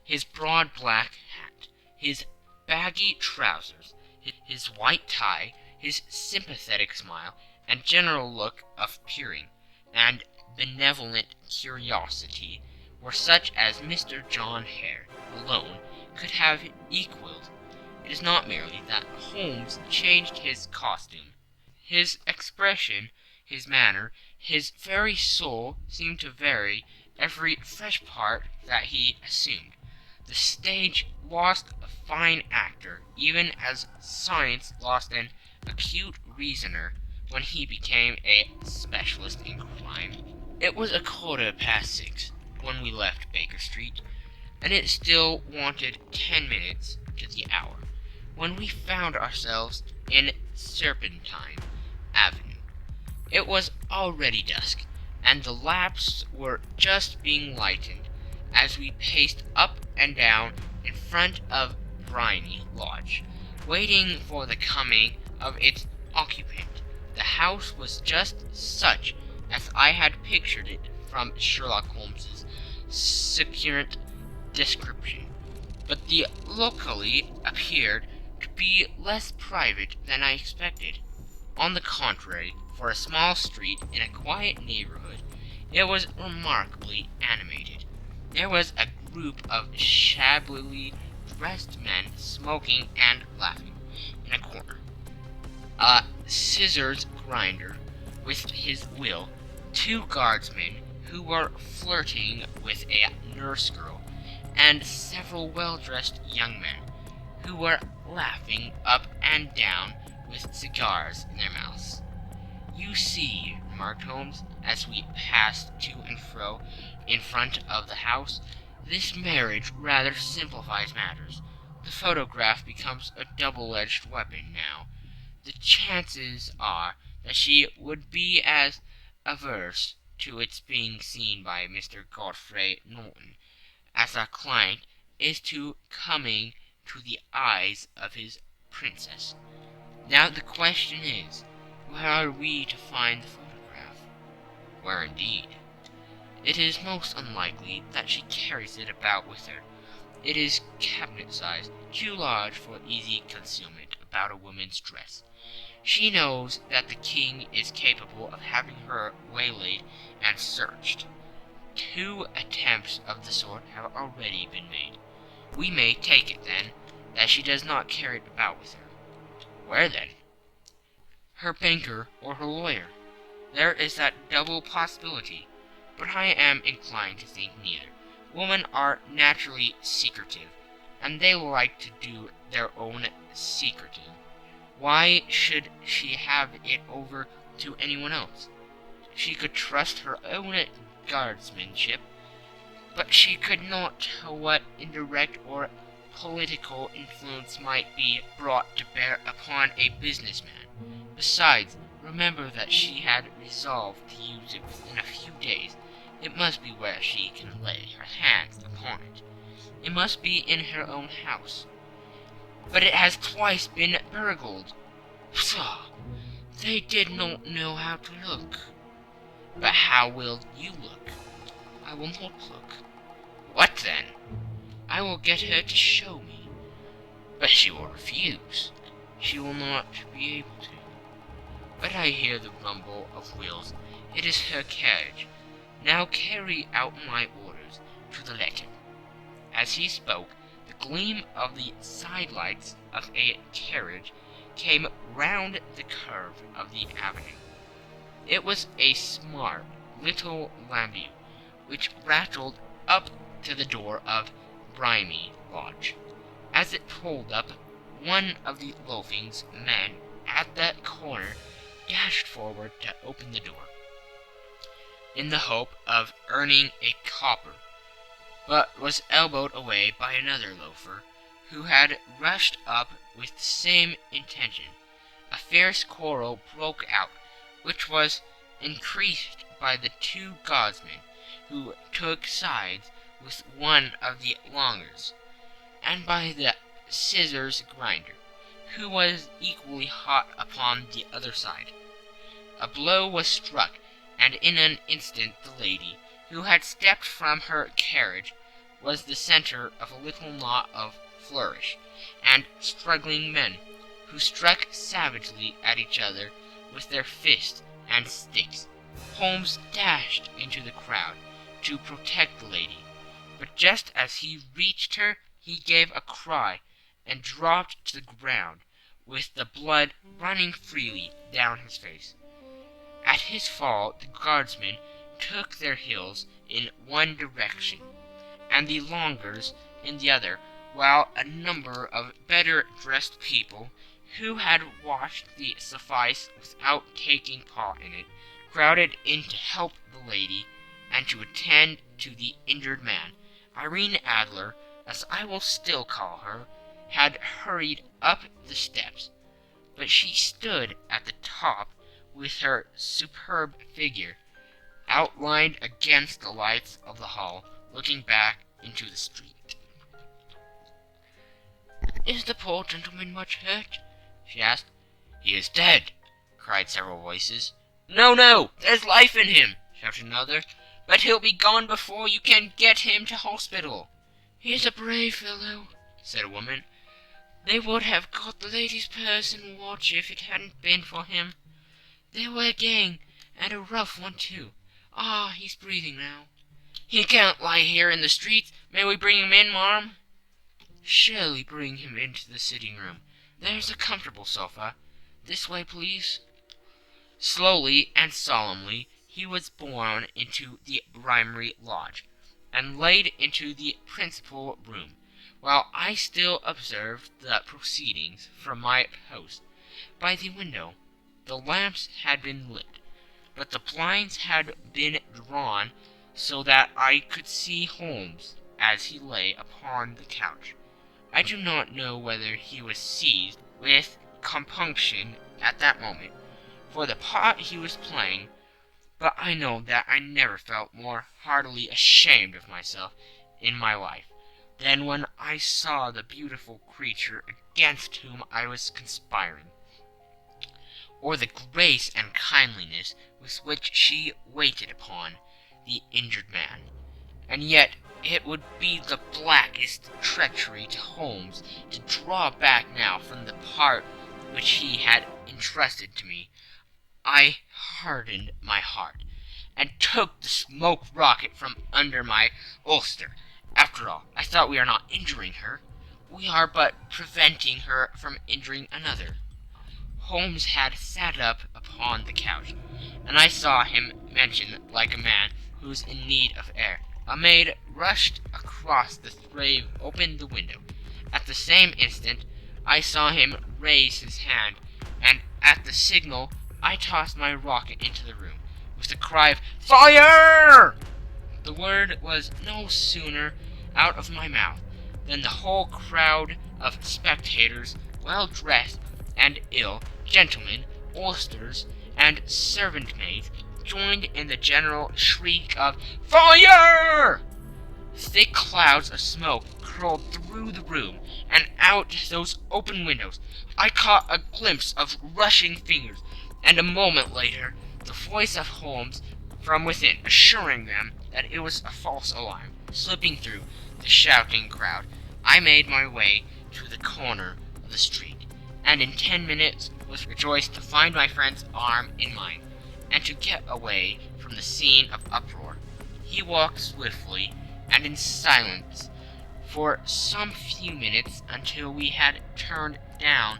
His broad black hat, his baggy trousers, his white tie, his sympathetic smile, and general look of peering and benevolent curiosity were such as Mr. John Hare alone could have equalled. It is not merely that Holmes changed his costume. His expression, his manner, his very soul seemed to vary every fresh part that he assumed. The stage lost a fine actor, even as science lost an acute reasoner when he became a specialist in crime. It was 6:15 when we left Baker Street, and it still wanted 10 minutes to the hour, when we found ourselves in Serpentine Avenue. It was already dusk, and the lamps were just being lightened as we paced up and down in front of Briony Lodge, waiting for the coming of its occupant. The house was just such as I had pictured it from Sherlock Holmes's succinct description, but the locale appeared to be less private than I expected. On the contrary, for a small street in a quiet neighborhood, it was remarkably animated. There was a group of shabbily dressed men smoking and laughing in a corner. A scissors grinder with his wheel, 2 guardsmen who were flirting with a nurse girl, and several well-dressed young men who were laughing up and down with cigars in their mouths. "You see," remarked Holmes, as we passed to and fro in front of the house, "this marriage rather simplifies matters. The photograph becomes a double-edged weapon now. The chances are that she would be as averse to its being seen by Mr. Godfrey Norton as our client is to coming to the eyes of his princess. Now the question is, where are we to find the photograph?" Where indeed? "It is most unlikely that she carries it about with her. It is cabinet-sized, too large for easy concealment about a woman's dress. She knows that the king is capable of having her waylaid and searched. 2 attempts of the sort have already been made. We may take it, then, that she does not carry it about with her. Where, then? Her banker or her lawyer. There is that double possibility, but I am inclined to think neither. Women are naturally secretive, and they like to do their own secreting. Why should she have it over to anyone else? She could trust her own guardsmanship, but she could not tell what indirect or political influence might be brought to bear upon a businessman. Besides, remember that she had resolved to use it within a few days. It must be where she can lay her hands upon it. It must be in her own house. But it has twice been burgled. Pshaw! They did not know how to look. But how will you look? I will not look. What then? I will get her to show me. But she will refuse. She will not be able to. But I hear the rumble of wheels. It is her carriage. Now carry out my orders to the letter." As he spoke, the gleam of the sidelights of a carriage came round the curve of the avenue. It was a smart little landau, which rattled up to the door of Brimy Lodge. As it pulled up, one of the loafing's men at that corner dashed forward to open the door, in the hope of earning a copper, but was elbowed away by another loafer, who had rushed up with the same intention. A fierce quarrel broke out, which was increased by the 2 guardsmen, who took sides with one of the longers, and by the scissors grinder, who was equally hot upon the other side. A blow was struck, and in an instant the lady, who had stepped from her carriage, was the centre of a little knot of flourish and struggling men, who struck savagely at each other with their fists and sticks. Holmes dashed into the crowd to protect the lady, but just as he reached her he gave a cry and dropped to the ground, with the blood running freely down his face. At his fall the guardsmen took their heels in one direction, and the longers in the other, while a number of better-dressed people, who had watched the suffice without taking part in it, crowded in to help the lady and to attend to the injured man. Irene Adler, as I will still call her, had hurried up the steps, but she stood at the top with her superb figure outlined against the lights of the hall, looking back into the street. "Is the poor gentleman much hurt?" she asked. "He is dead," cried several voices. "No, no, there's life in him," shouted another, "but he'll be gone before you can get him to hospital." "He's a brave fellow," said a woman. "They would have got the lady's purse and watch if it hadn't been for him. They were a gang, and a rough one, too. Ah, he's breathing now." "He can't lie here in the streets. May we bring him in, marm?" "Surely bring him into the sitting-room. There's a comfortable sofa. This way, please." Slowly and solemnly he was borne into the Brimy Lodge, and laid into the principal room, while I still observed the proceedings from my post. by the window. The lamps had been lit, but the blinds had been drawn so that I could see Holmes as he lay upon the couch. I do not know whether he was seized with compunction at that moment for the part he was playing, but I know that I never felt more heartily ashamed of myself in my life than when I saw the beautiful creature against whom I was conspiring, or the grace and kindliness with which she waited upon the injured man. And yet it would be the blackest treachery to Holmes to draw back now from the part which he had entrusted to me. I hardened my heart, and took the smoke rocket from under my ulster. After all, I thought, we are not injuring her. We are but preventing her from injuring another. Holmes had sat up upon the couch, and I saw him mention like a man who is in need of air. A maid rushed across the grave, opened the window. At the same instant I saw him raise his hand, and at the signal I tossed my rocket into the room, with the cry of "Fire!" The word was no sooner out of my mouth than the whole crowd of spectators, well dressed and ill, gentlemen, ulsters, and servant-maids, joined in the general shriek of "Fire!" Thick clouds of smoke curled through the room, and out those open windows. I caught a glimpse of rushing fingers, and a moment later the voice of Holmes from within, assuring them that it was a false alarm. Slipping through the shouting crowd, I made my way to the corner of the street, and in 10 minutes was rejoiced to find my friend's arm in mine, and to get away from the scene of uproar. He walked swiftly and in silence for some few minutes until we had turned down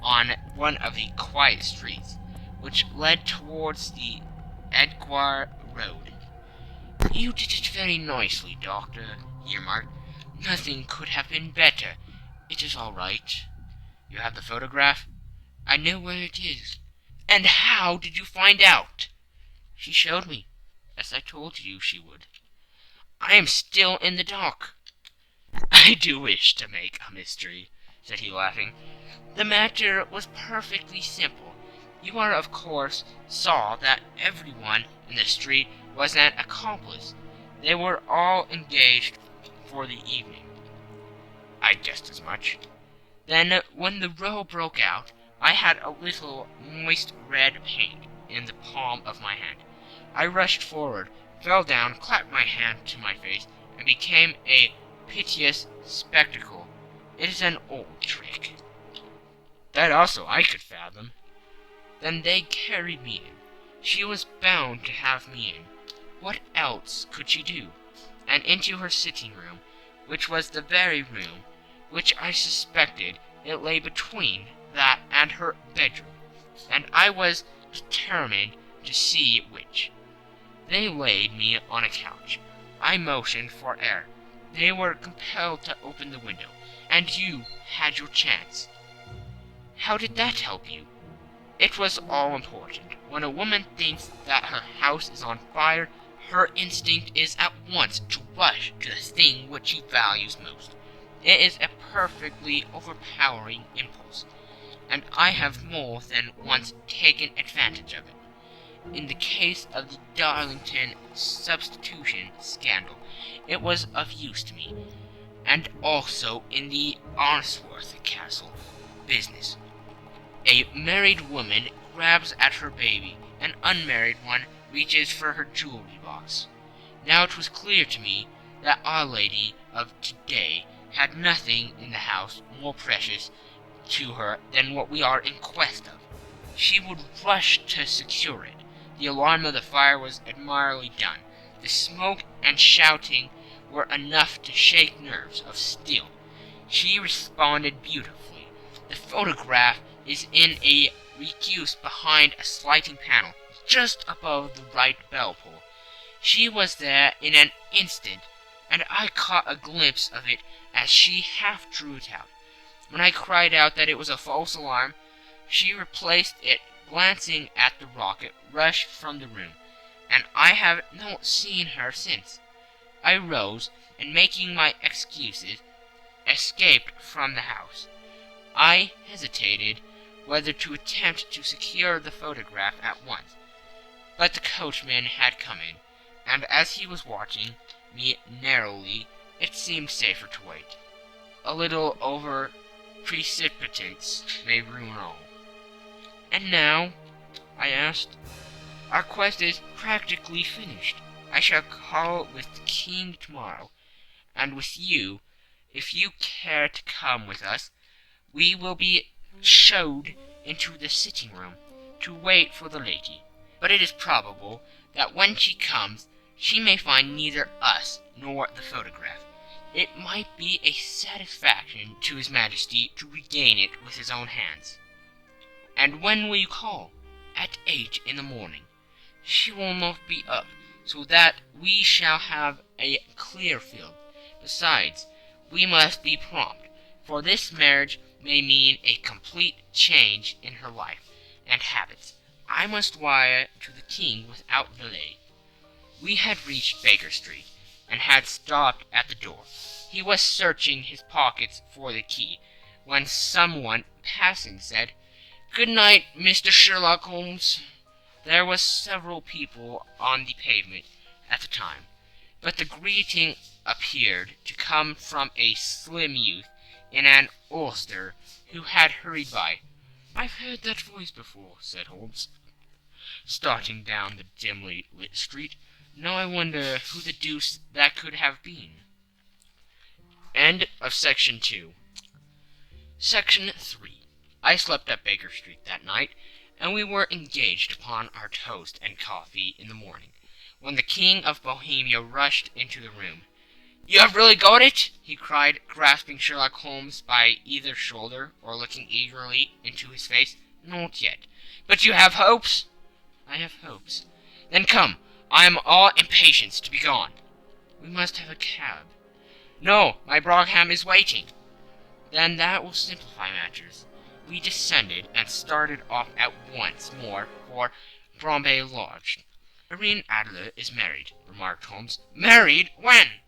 on one of the quiet streets which led towards the Edgware Road. "You did it very nicely, Doctor," he remarked. "Nothing could have been better. It is all right." "You have the photograph?" "I know where it is." "And how did you find out?" "She showed me, as I told you she would." "I am still in the dark." "I do wish to make a mystery," said he, laughing. "The matter was perfectly simple. You are, of course, saw that everyone in the street was an accomplice. They were all engaged for the evening." "I guessed as much." "Then, when the row broke out, I had a little moist red paint in the palm of my hand. I rushed forward, fell down, clapped my hand to my face, and became a piteous spectacle. It is an old trick." "That also I could fathom." "Then they carried me in. She was bound to have me in. What else could she do? And into her sitting-room, which was the very room which I suspected. It lay between that and her bedroom, and I was determined to see which. They laid me on a couch. I motioned for air. They were compelled to open the window, and you had your chance." "How did that help you?" "It was all important. When a woman thinks that her house is on fire, her instinct is at once to rush to the thing which she values most. It is a perfectly overpowering impulse, and I have more than once taken advantage of it. In the case of the Darlington substitution scandal, it was of use to me, and also in the Arnsworth Castle business. A married woman grabs at her baby, an unmarried one reaches for her jewelry box. Now it was clear to me that Our Lady of today had nothing in the house more precious to her than what we are in quest of. She would rush to secure it. The alarm of the fire was admirably done. The smoke and shouting were enough to shake nerves of steel. She responded beautifully. The photograph is in a recuse behind a sliding panel, just above the right bell pull. She was there in an instant, and I caught a glimpse of it as she half drew it out. When I cried out that it was a false alarm, She replaced it, glancing at the rocket, rushed from the room, and I have not seen her since. I rose, and making my excuses, escaped from the house. I hesitated whether to attempt to secure the photograph at once, but the coachman had come in, and as he was watching me narrowly, it seemed safer to wait. A little over precipitance may ruin all. "And now?" I asked. "Our quest is practically finished. I shall call with the king tomorrow, and with you, if you care to come with us. We will be showed into the sitting-room to wait for the lady, but it is probable that when she comes she may find neither us nor the photograph. It might be a satisfaction to his Majesty to regain it with his own hands." "And when will you call?" "At 8 in the morning. She will not be up, so that we shall have a clear field. Besides, we must be prompt, for this marriage may mean a complete change in her life and habits. I must wire to the king without delay." We had reached Baker Street, and had stopped at the door. He was searching his pockets for the key, when someone passing said, "Good night, Mr. Sherlock Holmes." There were several people on the pavement at the time, but the greeting appeared to come from a slim youth in an ulster who had hurried by. "I've heard that voice before," said Holmes, starting down the dimly lit street. "Now I wonder who the deuce that could have been." End of Section 2. Section 3. I slept at Baker Street that night, and we were engaged upon our toast and coffee in the morning, when the King of Bohemia rushed into the room. "You have really got it?" he cried, grasping Sherlock Holmes by either shoulder, or looking eagerly into his face. "Not yet. But you have hopes?" "I have hopes." "Then come. I am all impatience to be gone." "We must have a cab." "No, my brougham is waiting." "Then that will simplify matters." We descended, and started off at once more for Bromley Lodge. "Irene Adler is married," remarked Holmes. "Married? When?"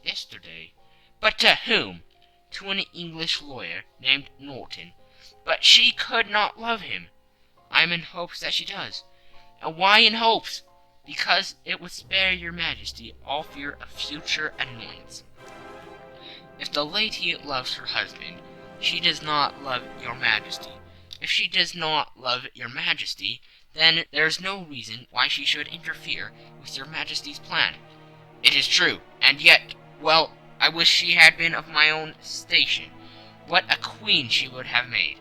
"Yesterday." "But to whom?" "To an English lawyer named Norton." "But she could not love him." "I am in hopes that she does." "And why in hopes?" "Because it would spare your Majesty all fear of future annoyance. If the lady loves her husband, she does not love your Majesty. If she does not love your Majesty, then there is no reason why she should interfere with your Majesty's plan." "It is true, and yet, well, I wish she had been of my own station. What a queen she would have made."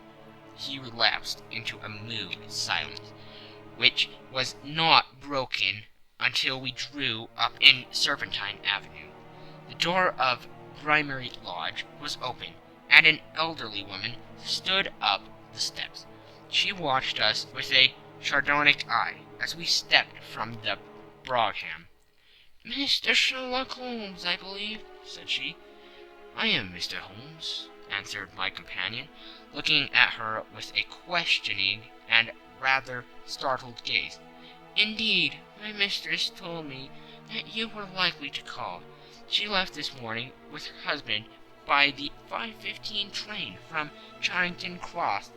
He relapsed into a mood silence, which was not broken until we drew up in Serpentine Avenue. The door of Bromley Lodge was open, and an elderly woman stood up the steps. She watched us with a sardonic eye as we stepped from the brougham. "Mr. Sherlock Holmes, I believe," said she. "I am Mr. Holmes," answered my companion, looking at her with a questioning and rather startled gaze. "Indeed, my mistress told me that you were likely to call. She left this morning with her husband by the 5:15 train from Charing Cross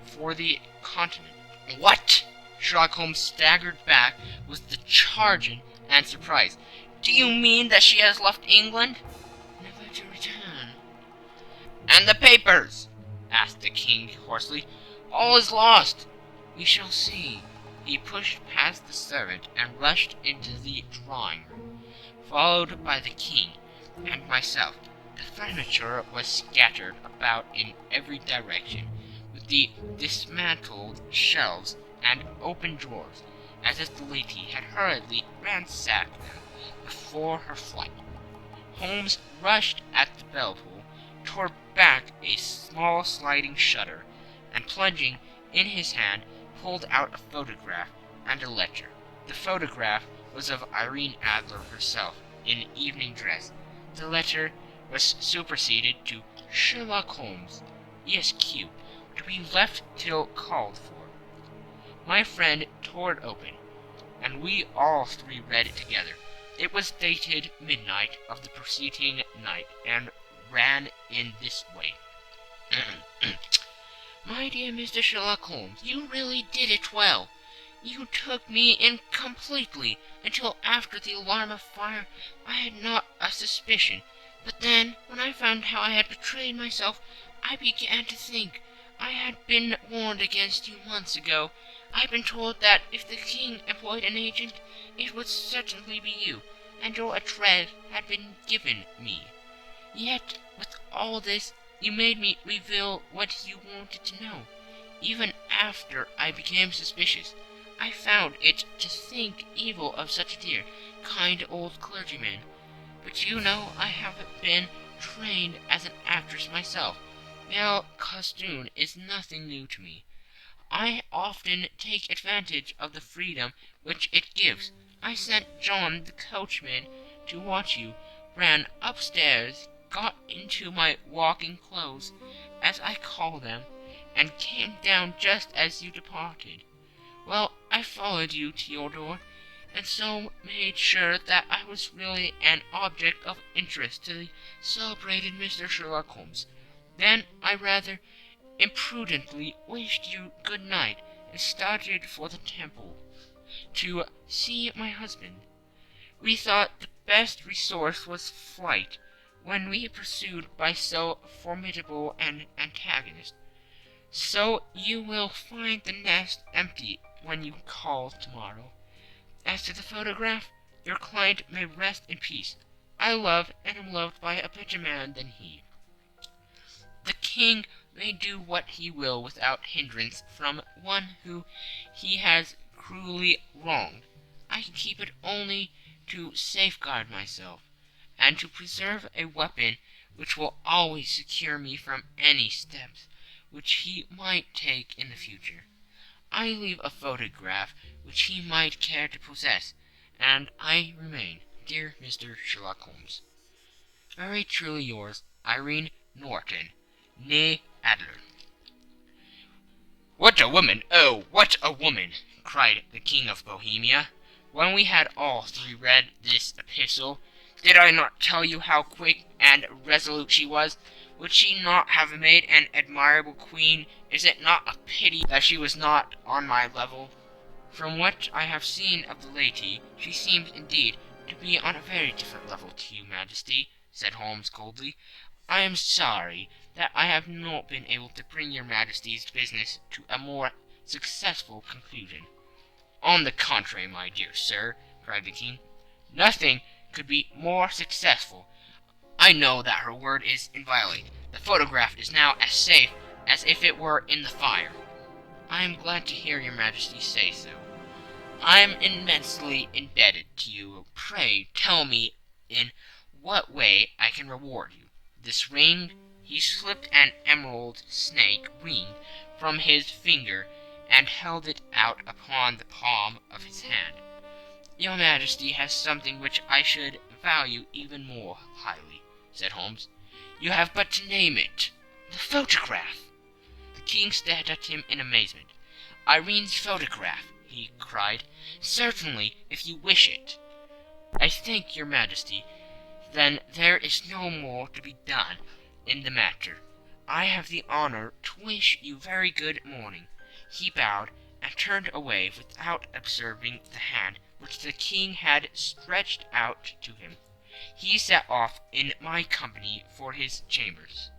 for the Continent." "What?" Sherlock Holmes staggered back with the jargon and surprise. "Do you mean that she has left England?" "Never to return." "And the papers?" asked the king hoarsely. "All is lost." "We shall see." He pushed past the servant and rushed into the drawing-room, followed by the king and myself. The furniture was scattered about in every direction, with the dismantled shelves and open drawers, as if the lady had hurriedly ransacked them before her flight. Holmes rushed at the bell-pull, tore back a small sliding shutter, and plunging in his hand, pulled out a photograph and a letter. The photograph was of Irene Adler herself in evening dress. The letter was superseded to Sherlock Holmes, Esq., to be left till called for. My friend tore it open, and we all three read it together. It was dated midnight of the preceding night, and ran in this way. My dear Mr. Sherlock Holmes, you really did it well. You took me in completely. Until after the alarm of fire, I had not a suspicion. But then, when I found how I had betrayed myself, I began to think. I had been warned against you months ago. I had been told that if the king employed an agent, it would certainly be you, and your address had been given me. Yet, with all this, you made me reveal what you wanted to know. Even after I became suspicious, I found it to think evil of such a dear, kind old clergyman. But you know I haven't been trained as an actress myself. Now, costume is nothing new to me. I often take advantage of the freedom which it gives. I sent John the coachman to watch you, ran upstairs, got into my walking clothes, as I call them, and came down just as you departed. Well, I followed you to your door, and so made sure that I was really an object of interest to the celebrated Mr. Sherlock Holmes. Then I rather imprudently wished you good night, and started for the temple to see my husband. We thought the best resource was flight, when we pursued by so formidable an antagonist. So you will find the nest empty when you call tomorrow. As to the photograph, your client may rest in peace. I love and am loved by a better man than he. The king may do what he will without hindrance from one who he has cruelly wronged. I keep it only to safeguard myself, and to preserve a weapon which will always secure me from any steps which he might take in the future. I leave a photograph which he might care to possess, and I remain, dear Mr. Sherlock Holmes, very truly yours, Irene Norton, née Adler. What a woman! Oh, what a woman! Cried the King of Bohemia, when we had all three read this epistle. Did I not tell you how quick and resolute she was? Would she not have made an admirable queen? Is it not a pity that she was not on my level? From what I have seen of the lady, she seems indeed to be on a very different level to you, Majesty, said Holmes coldly. I am sorry that I have not been able to bring your Majesty's business to a more successful conclusion. On the contrary, my dear sir, cried the king, nothing could be more successful. I know that her word is inviolate. The photograph is now as safe as if it were in the fire. I am glad to hear your Majesty say so. I am immensely indebted to you. Pray tell me in what way I can reward you. This ring, he slipped an emerald snake ring from his finger and held it out upon the palm of his hand. Your Majesty has something which I should value even more highly, said Holmes. You have but to name it. The photograph. The king stared at him in amazement. Irene's photograph, he cried. Certainly, if you wish it. I thank your Majesty. Then there is no more to be done in the matter. I have the honor to wish you very good morning. He bowed and turned away without observing the hand which the king had stretched out to him. He set off in my company for his chambers.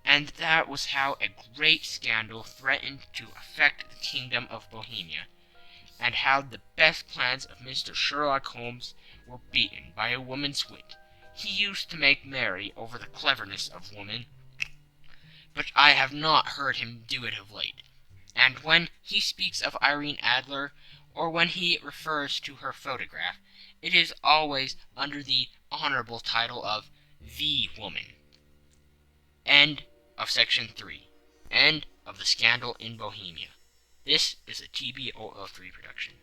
And that was how a great scandal threatened to affect the kingdom of Bohemia, and how the best plans of Mr. Sherlock Holmes were beaten by a woman's wit. He used to make merry over the cleverness of woman, but I have not heard him do it of late. And when he speaks of Irene Adler, or when he refers to her photograph, it is always under the honorable title of the woman. End of section 3. End of the scandal in Bohemia. This is a TBOL3 production.